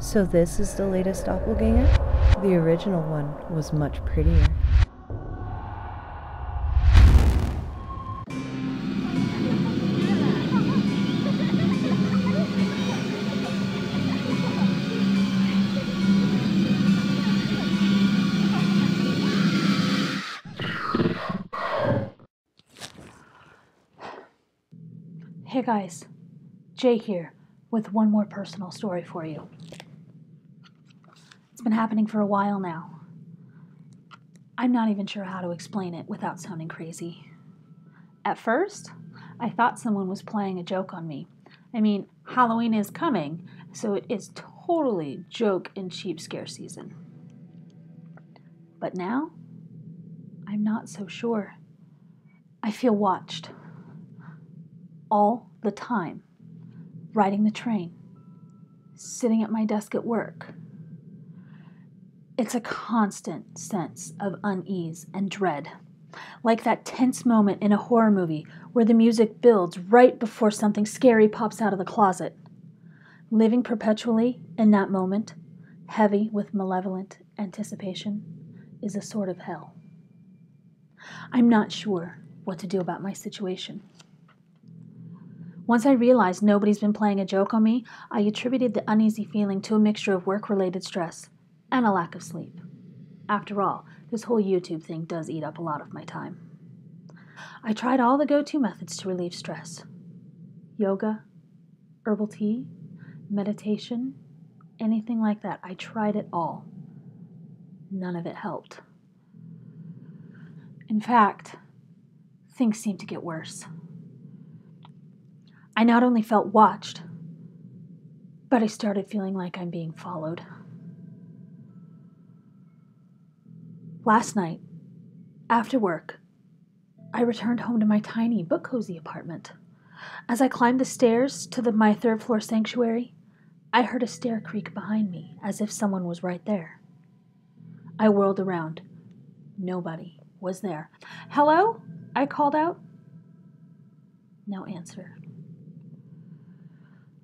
So this is the latest doppelganger? The original one was much prettier. Hey guys, Jay here with one more personal story for you. It's been happening for a while now. I'm not even sure how to explain it without sounding crazy. At first, I thought someone was playing a joke on me. I mean, Halloween is coming, so it is totally joke and cheap scare season. But now, I'm not so sure. I feel watched. All the time. Riding the train. Sitting at my desk at work. It's a constant sense of unease and dread. Like that tense moment in a horror movie where the music builds right before something scary pops out of the closet. Living perpetually in that moment, heavy with malevolent anticipation, is a sort of hell. I'm not sure what to do about my situation. Once I realized nobody's been playing a joke on me, I attributed the uneasy feeling to a mixture of work-related stress and a lack of sleep. After all, this whole YouTube thing does eat up a lot of my time. I tried all the go-to methods to relieve stress. Yoga, herbal tea, meditation, anything like that. I tried it all. None of it helped. In fact, things seemed to get worse. I not only felt watched, but I started feeling like I'm being followed. Last night, after work, I returned home to my tiny but cozy apartment. As I climbed the stairs to my third-floor sanctuary, I heard a stair creak behind me, as if someone was right there. I whirled around. Nobody was there. "Hello?" I called out. No answer.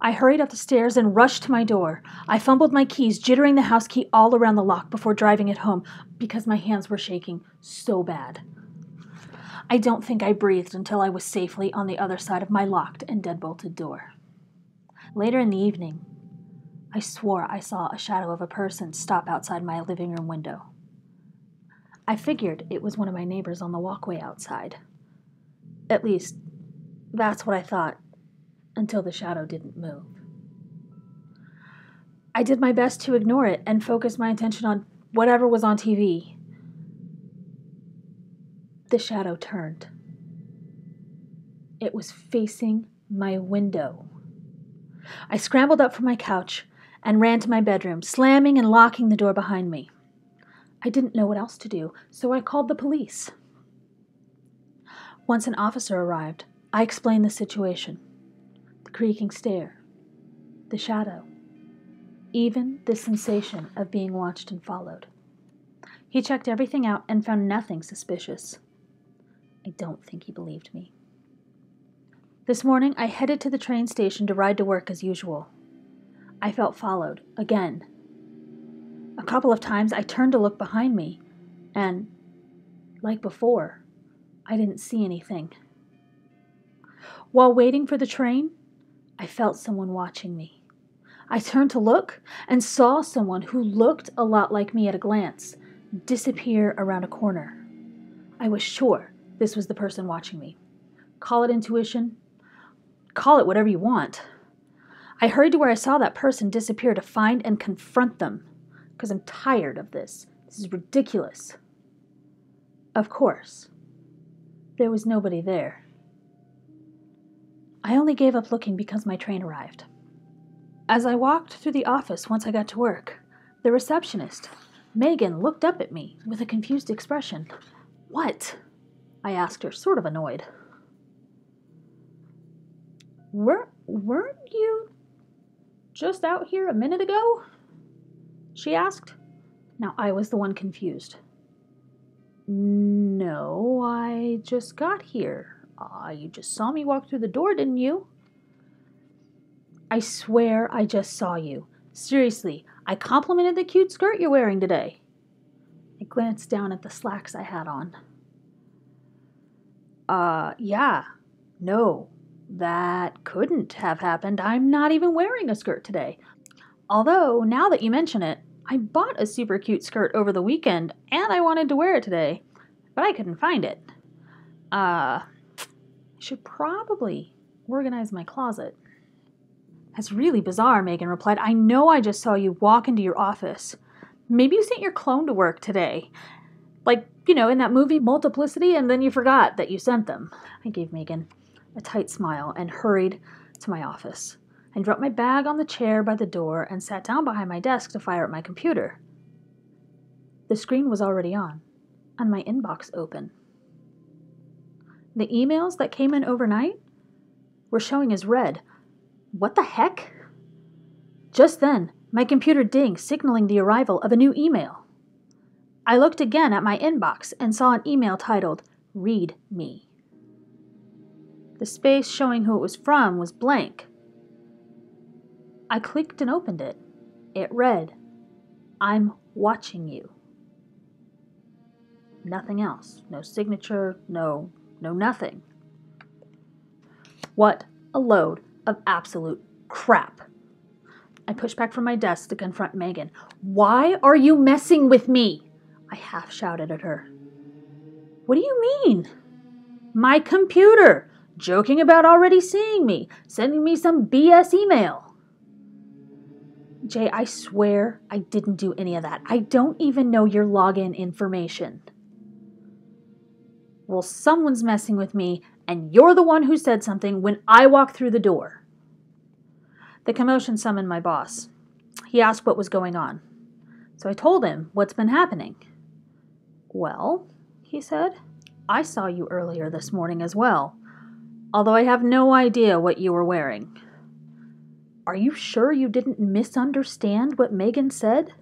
I hurried up the stairs and rushed to my door. I fumbled my keys, jittering the house key all around the lock before driving it home because my hands were shaking so bad. I don't think I breathed until I was safely on the other side of my locked and deadbolted door. Later in the evening, I swore I saw a shadow of a person stop outside my living room window. I figured it was one of my neighbors on the walkway outside. At least, that's what I thought. Until the shadow didn't move. I did my best to ignore it and focus my attention on whatever was on TV. The shadow turned. It was facing my window. I scrambled up from my couch and ran to my bedroom, slamming and locking the door behind me. I didn't know what else to do, so I called the police. Once an officer arrived, I explained the situation. Creaking stair, the shadow, even the sensation of being watched and followed. He checked everything out and found nothing suspicious. I don't think he believed me. This morning, I headed to the train station to ride to work as usual. I felt followed, again. A couple of times, I turned to look behind me, and, like before, I didn't see anything. While waiting for the train, I felt someone watching me. I turned to look and saw someone who looked a lot like me at a glance disappear around a corner. I was sure this was the person watching me. Call it intuition. Call it whatever you want. I hurried to where I saw that person disappear to find and confront them, because I'm tired of this. This is ridiculous. Of course, there was nobody there. I only gave up looking because my train arrived. As I walked through the office once I got to work, the receptionist, Megan, looked up at me with a confused expression. "What?" I asked her, sort of annoyed. Weren't you just out here a minute ago?" she asked. Now I was the one confused. "No, I just got here. You just saw me walk through the door, didn't you?" "I swear I just saw you. Seriously, I complimented the cute skirt you're wearing today. I glanced down at the slacks I had on. Yeah. No, that couldn't have happened. I'm not even wearing a skirt today. Although, now that you mention it, I bought a super cute skirt over the weekend and I wanted to wear it today, but I couldn't find it. I should probably organize my closet. That's really bizarre, Megan replied. I know I just saw you walk into your office. Maybe you sent your clone to work today. Like, in that movie Multiplicity, and then you forgot that you sent them. I gave Megan a tight smile and hurried to my office. I dropped my bag on the chair by the door and sat down behind my desk to fire up my computer. The screen was already on, and my inbox open. The emails that came in overnight were showing as read. What the heck? Just then, my computer dinged, signaling the arrival of a new email. I looked again at my inbox and saw an email titled, Read Me. The space showing who it was from was blank. I clicked and opened it. It read, I'm watching you. Nothing else. No signature, no nothing. What a load of absolute crap. I pushed back from my desk to confront Megan. Why are you messing with me? I half shouted at her. What do you mean? My computer, joking about already seeing me, sending me some BS email. Jay, I swear I didn't do any of that. I don't even know your login information. Well, someone's messing with me, and you're the one who said something when I walked through the door. The commotion summoned my boss. He asked what was going on. So I told him what's been happening. Well, he said, I saw you earlier this morning as well, although I have no idea what you were wearing. Are you sure you didn't misunderstand what Megan said?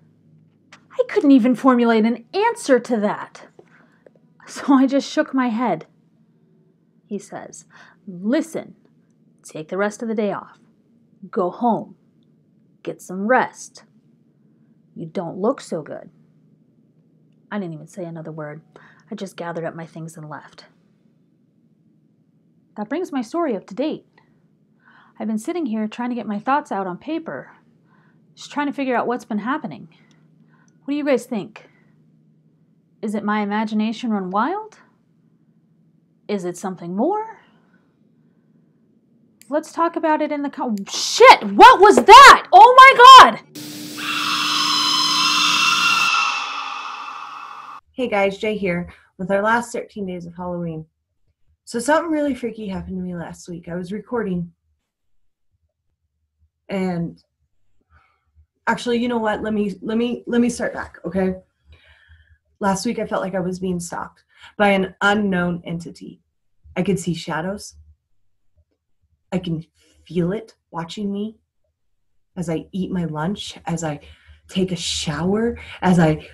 I couldn't even formulate an answer to that. So I just shook my head. He says, listen, take the rest of the day off. Go home. Get some rest. You don't look so good. I didn't even say another word. I just gathered up my things and left. That brings my story up to date. I've been sitting here trying to get my thoughts out on paper, just trying to figure out what's been happening. What do you guys think? Is it my imagination run wild? Is it something more? Let's talk about it in the Shit! What was that? Oh my god! Hey guys, Jay here with our last 13 days of Halloween. So something really freaky happened to me last week. I was recording. And actually, you know what? Let me start back, okay? Last week I felt like I was being stalked by an unknown entity. I could see shadows. I can feel it watching me as I eat my lunch, as I take a shower, as I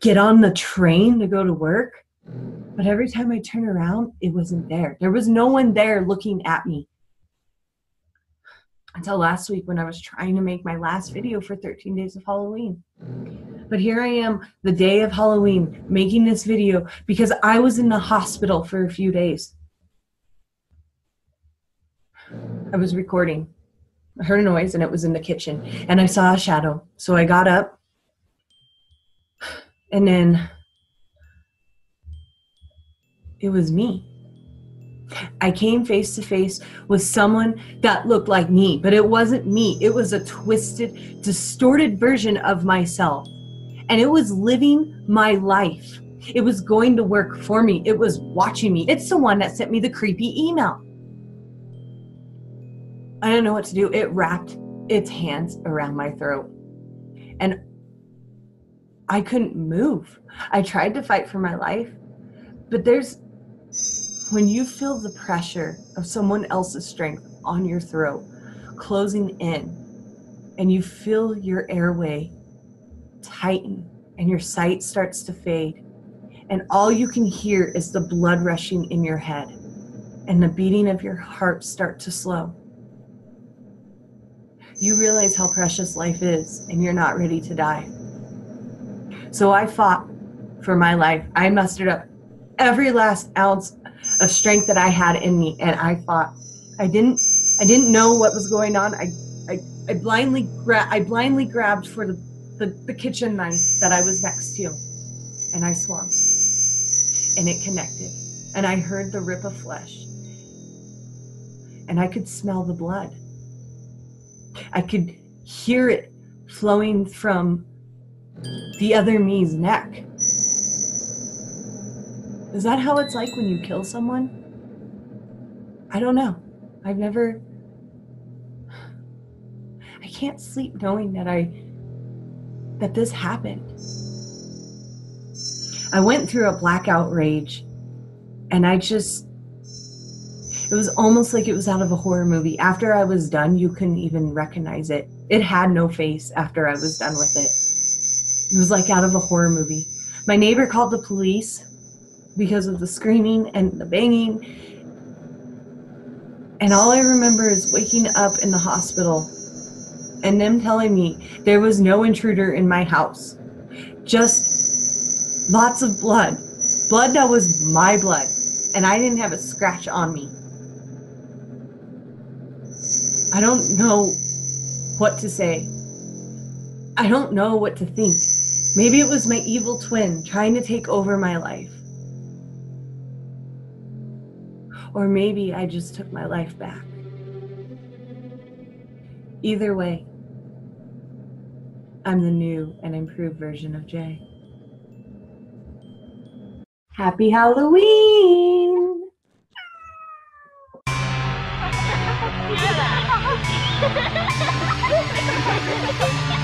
get on the train to go to work. But every time I turn around, it wasn't there. There was no one there looking at me. Until last week when I was trying to make my last video for 13 days of Halloween. But here I am, the day of Halloween, making this video because I was in the hospital for a few days. I was recording. I heard a noise and it was in the kitchen. And I saw a shadow. So I got up. And then it was me. I came face to face with someone that looked like me, but it wasn't me. It was a twisted, distorted version of myself. And it was living my life. It was going to work for me. It was watching me. It's the one that sent me the creepy email. I didn't know what to do. It wrapped its hands around my throat. And I couldn't move. I tried to fight for my life, but when you feel the pressure of someone else's strength on your throat, closing in, and you feel your airway tighten and your sight starts to fade, and all you can hear is the blood rushing in your head and the beating of your heart start to slow. you realize how precious life is and you're not ready to die. So I fought for my life. I mustered up every last ounce of strength that I had in me, and I fought. I didn't know what was going on. I blindly grabbed for the kitchen knife that I was next to, and I swung, and it connected, and I heard the rip of flesh, and I could smell the blood. I could hear it flowing from the other me's neck. Is that how it's like when you kill someone? I don't know. I can't sleep knowing that this happened. I went through a blackout rage, and it was almost like it was out of a horror movie. After I was done, you couldn't even recognize it. It had no face after I was done with it. It was like out of a horror movie. My neighbor called the police because of the screaming and the banging. And all I remember is waking up in the hospital and them telling me there was no intruder in my house. Just lots of blood. Blood that was my blood. And I didn't have a scratch on me. I don't know what to say. I don't know what to think. Maybe it was my evil twin trying to take over my life. Or maybe I just took my life back. Either way, I'm the new and improved version of Jay. Happy Halloween! Yeah.